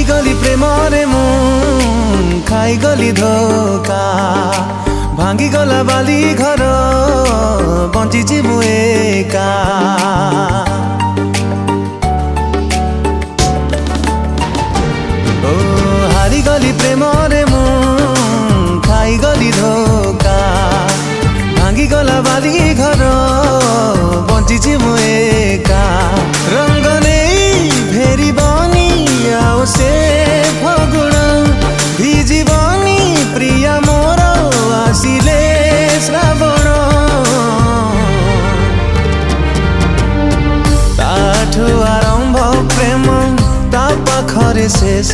हारिगली प्रेमरे मु खाइगली धोका भांगीगला बाली घर बंचिची मु एका हारिगली प्रेमरे मु खाइगली धोका भांगीगला बाली घर बंचिची मु एका रंग नहीं फेरी बनी आओ से फगुण भिजिबनी प्रिया मोर आसिले श्रावण ताठु आरंभ प्रेम ता पाखरे शेष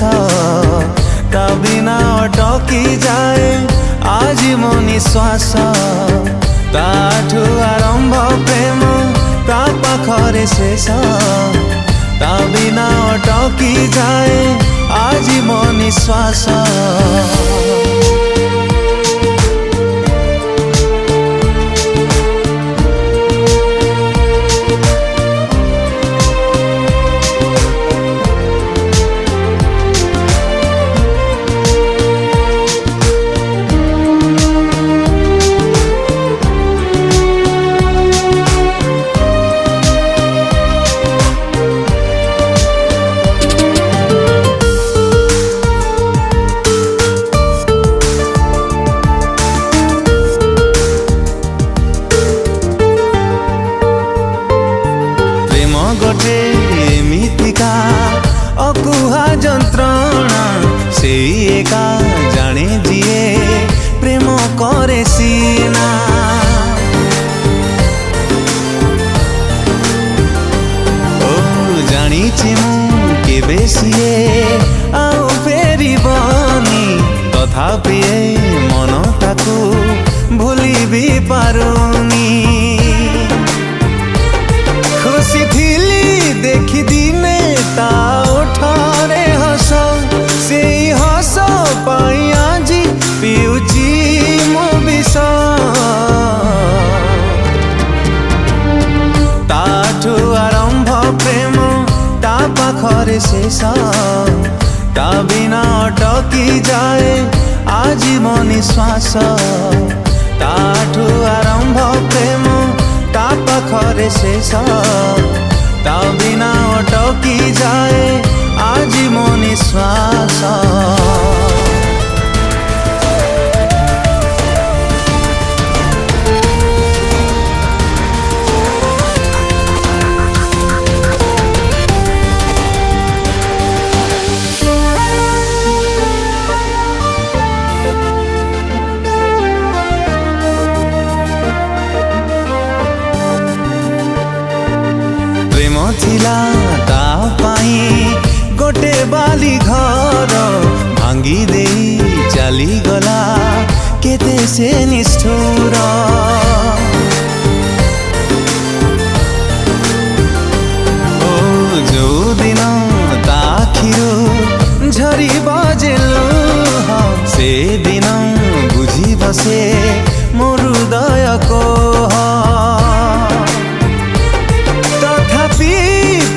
ता बिना अटकी जाए आज मो निश्वास ताठु आरंभ प्रेम ता पाखरे शेष ता बिना अटकी जाए आज मो निश्वास गोटे मिथिका अकुहा जंत्रणा से एका जाने जिए प्रेम करे सीना ओ जानी मु केबे सिए आउ फेरी बनी तथापि मन ताकू भूली भी पारुनी खुशी थिली देखी दिने ता उठारे हस से हस पाई आज पिउची मो विष ताठु आरंभ प्रेम ता पाखरे शेष ता बिना अटकी जाए आज मो निश्वास ताठु आरंभ प्रेम ता पाखरे शेष ता बिना अटकी जाए आज मो निश्वास थिला ता पाई गोटे बाली घर भांगी दे चली गला केते से निष्ठुर ओ जो दिन ता आखिरु झरी बजेलु से दिन बुझी बसे मोर हृदय को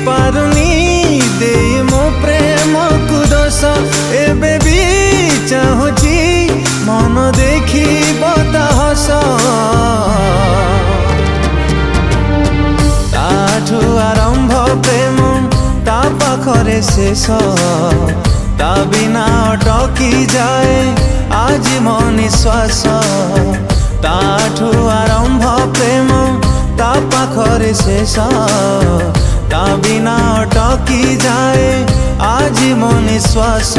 पारुनी दे मो प्रेम को दोष एबे भी चाहूची मन देखी बताहस ताठु आरंभ प्रेम ता पाखरे शेष ता बिना अटकी जाए आज मो निश्वास ताठु आरंभ प्रेम ता पाखरे शेष ता बिना अटकी जाए आज मो निश्वास।